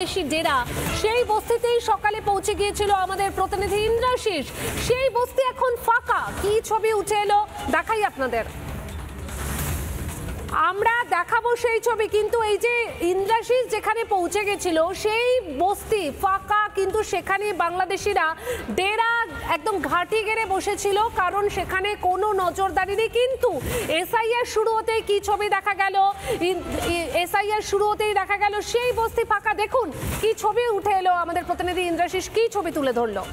ডেরা সেই বস্তিতেই সকালে পৌঁছে গিয়েছিল আমাদের প্রতিনিধি ইন্দ্রাশিস। সেই বস্তি এখন ফাঁকা। কি ছবি উঠে এলো দেখাই আপনাদের, আমরা দেখাবো সেই ছবি। কিন্তু এই যে ইন্দ্রাশিস যেখানে পৌঁছে গেছিল সেই বস্তি ফাঁকা, কিন্তু সেখানে বাংলাদেশিরা ডেরা একদম ঘাঁটি গেড়ে বসেছিল, কারণ সেখানে কোনো নজরদারি নেই। কিন্তু এসআইআর শুরু হতেই কি ছবি দেখা গেল, এসআইআর শুরু হতেই দেখা গেল সেই বস্তি ফাঁকা। দেখুন কি ছবি উঠে এলো, আমাদের প্রতিনিধি ইন্দ্রাশিস কি ছবি তুলে ধরলো।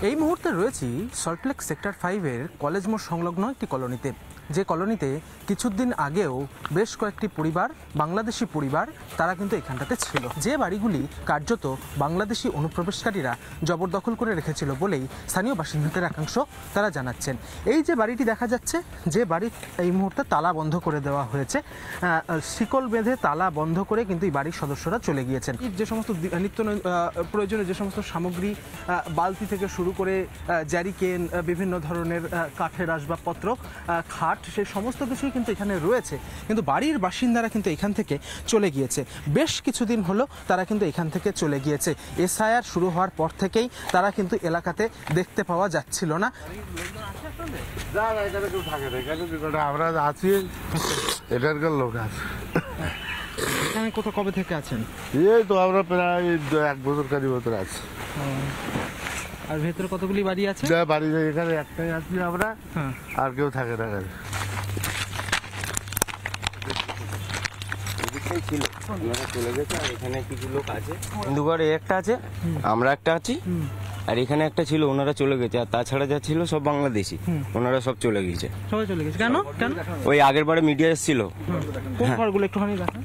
এই মুহূর্তে রয়েছি সল্টলেক সেক্টর 5-এর কলেজ মোড় সংলগ্ন একটি কলোনিতে, যে কলোনিতে কিছুদিন আগেও বেশ কয়েকটি পরিবার, বাংলাদেশি পরিবার, তারা কিন্তু এখানটাতে ছিল। যে বাড়িগুলি কার্যত বাংলাদেশি অনুপ্রবেশকারীরা জবরদখল করে রেখেছিল বলেই স্থানীয় বাসিন্দাদের একাংশ তারা জানাচ্ছেন। এই যে বাড়িটি দেখা যাচ্ছে, যে বাড়ি এই মুহূর্তে তালা বন্ধ করে দেওয়া হয়েছে, শিকল বেঁধে তালা বন্ধ করে কিন্তু এই বাড়ির সদস্যরা চলে গিয়েছেন। যে সমস্ত নিত্য প্রয়োজনীয় যে সমস্ত সামগ্রী, বালতি থেকে শুরু করে জ্যারিকেন, বিভিন্ন ধরনের কাঠের আসবাবপত্র, খাট, সেই সমস্ত কিছুই কিন্তু এখানে রয়েছে। কিন্তু বাড়ির বাসিন্দারা কিন্তু এখান থেকে চলে গিয়েছে। বেশ কিছুদিন হলো তারা কিন্তু এখান থেকে চলে গিয়েছে। এসআইআর শুরু হওয়ার পর থেকেই তারা কিন্তু এলাকাতে দেখতে পাওয়া যাচ্ছিল না। আমরা আছি, এটার লোক আছে। এখানে কোথাও কবে থেকে আছেন? এই তো আমরা প্রায় 1 বছর কারি বছর আছি। আর ভেতরে কতগুলি বাড়ি আছে? বাড়ি এখানে একটাই আছি আমরা, আর কেউ থাকে না। ছিল ওনারা চলে গেছে, আর এখানে কিছু লোক আছে, হিন্দুগড়ে একটা আছে, আমরা একটা আছি, আর এখানে একটা ছিল, ওনারা চলে গেছে। আর তাছাড়া যা ছিল সব বাংলাদেশি, ওনারা সব চলে গেছে। সবাই চলে গেছে কেন? কেন? ওই আগের বারে মিডিয়া এসেছিল। কোন ঘরগুলো একটুখানি দেখান।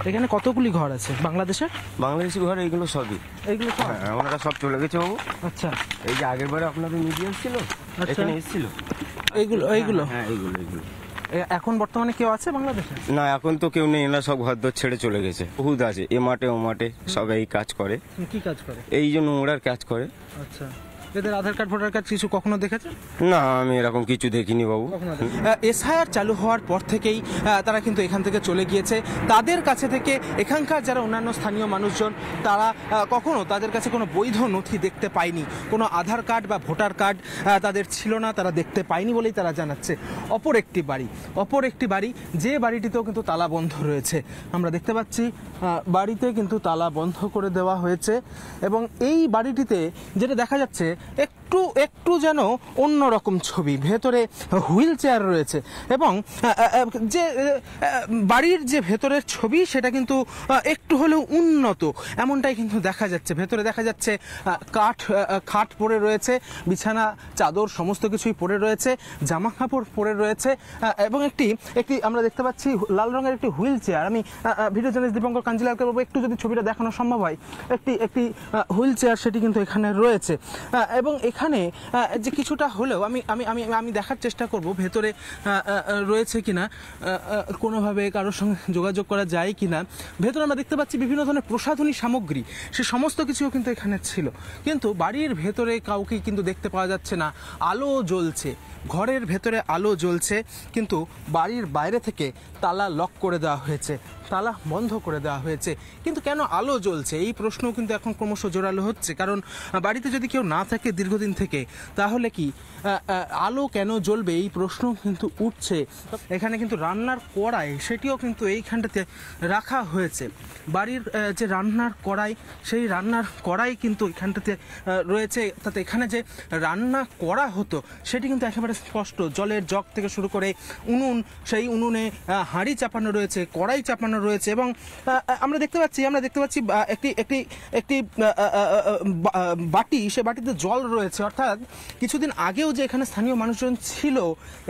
এখানে কতগুলি ঘর আছে বাংলাদেশের? বাংলাদেশি ঘর এইগুলো সবই, এইগুলো সব? হ্যাঁ, ওনারা সব চলে গেছে বাবু। আচ্ছা, এই যে আগের বারে আপনাদের মিডিয়া এসেছিল, এখানে এসেছিল এইগুলো এইগুলো হ্যাঁ এইগুলো। এখন বর্তমানে কেউ আছে বাংলাদেশে? না, এখন তো কেউ নেই, এরা সব ঘর দর ছেড়ে চলে গেছে। বহুত আছে, এ মাঠে ও মাঠে সব এই কাজ করে। কি কাজ করে? এই জন্য ওরার কাজ করে। আচ্ছা, এদের আধার কার্ড ভোটার কার্ড কিছু কখনো দেখেছেন? না, আমি এরকম কিছু দেখিনি বাবু। এসআইআর চালু হওয়ার পর থেকেই তারা কিন্তু এখান থেকে চলে গিয়েছে। তাদের কাছে থেকে এখানকার যারা অন্যান্য স্থানীয় মানুষজন, তারা কখনো তাদের কাছে কোনো বৈধ নথি দেখতে পায়নি, কোনো আধার কার্ড বা ভোটার কার্ড তাদের ছিল না, তারা দেখতে পায়নি বলেই তারা জানাচ্ছে। অপর একটি বাড়ি, যে বাড়িটিতেও কিন্তু তালা বন্ধ রয়েছে। আমরা দেখতে পাচ্ছি বাড়িতে কিন্তু তালা বন্ধ করে দেওয়া হয়েছে, এবং এই বাড়িটিতে যেটা দেখা যাচ্ছে একটু যেন অন্যরকম ছবি। ভেতরে হুইল চেয়ার রয়েছে, এবং যে বাড়ির যে ভেতরের ছবি সেটা কিন্তু একটু হলেও উন্নত, এমনটাই কিন্তু দেখা যাচ্ছে। ভেতরে দেখা যাচ্ছে খাট পড়ে রয়েছে, বিছানা চাদর সমস্ত কিছুই পড়ে রয়েছে, জামা কাপড় পড়ে রয়েছে, এবং একটি আমরা দেখতে পাচ্ছি লাল রঙের একটি হুইল চেয়ার। আমি ভিডিও জার্নালিস্ট দীপঙ্কর কাঞ্জিলালকে বলবো একটু যদি ছবিটা দেখানো সম্ভব হয়। একটি হুইল চেয়ার সেটি কিন্তু এখানে রয়েছে, এবং এখানে যে কিছুটা হলেও আমি দেখার চেষ্টা করব ভেতরে রয়েছে কিনা, কোনোভাবে কারোর সঙ্গে যোগাযোগ করা যায় কিনা। ভেতরে আমরা দেখতে পাচ্ছি বিভিন্ন ধরনের প্রসাধনী সামগ্রী, সে সমস্ত কিছুও কিন্তু এখানে ছিল। কিন্তু বাড়ির ভেতরে কাউকে কিন্তু দেখতে পাওয়া যাচ্ছে না। আলো জ্বলছে, ঘরের ভেতরে আলো জ্বলছে, কিন্তু বাড়ির বাইরে থেকে তালা লক করে দেওয়া হয়েছে, তালা বন্ধ করে দেওয়া হয়েছে। কিন্তু কেন আলো জ্বলছে এই প্রশ্নও কিন্তু এখন ক্রমশ জোরালো হচ্ছে, কারণ বাড়িতে যদি কেউ না থাকে দীর্ঘদিন থেকে, তাহলে কি আলো কেন জ্বলবে এই প্রশ্ন কিন্তু উঠছে। এখানে কিন্তু রান্নার কড়াই সেটিও কিন্তু এইখানটাতে রাখা হয়েছে। বাড়ির যে রান্নার কড়াই, সেই রান্নার কড়াই কিন্তু এখানটাতে রয়েছে। তাতে এখানে যে রান্না করা হতো সেটি কিন্তু একেবারে স্পষ্ট। জলের জগ থেকে শুরু করে উনুন, সেই উনুনে হাঁড়ি চাপানো রয়েছে, কড়াই চাপানো রয়েছে, এবং আমরা দেখতে পাচ্ছি একটি বাটি, সে বাটিতে জল রয়েছে। অর্থাৎ কিছুদিন আগেও যে এখানে স্থানীয় মানুষজন ছিল,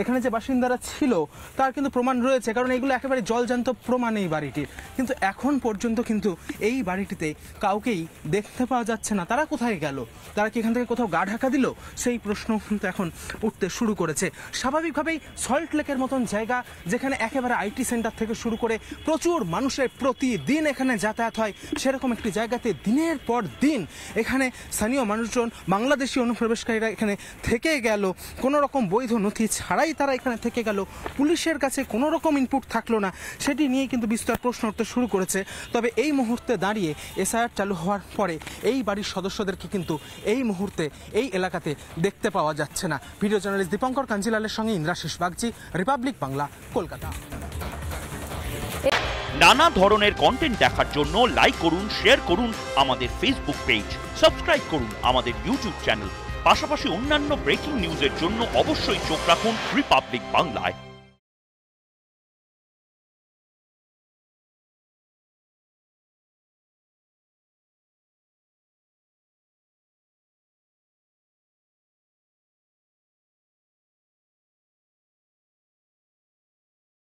এখানে যে বাসিন্দারা ছিল, তার কিন্তু প্রমাণ রয়েছে, কারণ এগুলো একেবারে জলজান্ত প্রমাণ এই বাড়িটির। কিন্তু এখন পর্যন্ত কিন্তু এই বাড়িটিতে কাউকেই দেখতে পাওয়া যাচ্ছে না। তারা কোথায় গেল? তারা কি এখান থেকে কোথাও গা ঢাকা দিল? সেই প্রশ্ন কিন্তু এখন উঠতে শুরু করেছে। স্বাভাবিকভাবেই সল্টলেকের মতন জায়গা, যেখানে একেবারে আইটি সেন্টার থেকে শুরু করে প্রচুর প্রচুর মানুষের প্রতিদিন এখানে যাতায়াত হয়, সেরকম একটি জায়গাতে দিনের পর দিন এখানে স্থানীয় মানুষজন, বাংলাদেশি অনুপ্রবেশকারীরা এখানে থেকে গেল, কোনো রকম বৈধ নথি ছাড়াই তারা এখানে থেকে গেল, পুলিশের কাছে কোনো রকম ইনপুট থাকলো না, সেটি নিয়ে কিন্তু বিস্তর প্রশ্ন উঠতে শুরু করেছে। তবে এই মুহূর্তে দাঁড়িয়ে এসআইআর চালু হওয়ার পরে এই বাড়ির সদস্যদেরকে কিন্তু এই মুহূর্তে এই এলাকাতে দেখতে পাওয়া যাচ্ছে না। ভিডিও জার্নালিস্ট দীপঙ্কর কাঞ্জিলালের সঙ্গে ইন্দ্রাশিস বাগচি, রিপাবলিক বাংলা, কলকাতা। নানা ধরনের কন্টেন্ট দেখার জন্য লাইক করুন, শেয়ার করুন আমাদের ফেসবুক পেজ, সাবস্ক্রাইব করুন আমাদের ইউটিউব চ্যানেল। পাশাপাশি অন্যান্য ব্রেকিং নিউজের জন্য অবশ্যই চোখ রাখুন রিপাবলিক বাংলায়।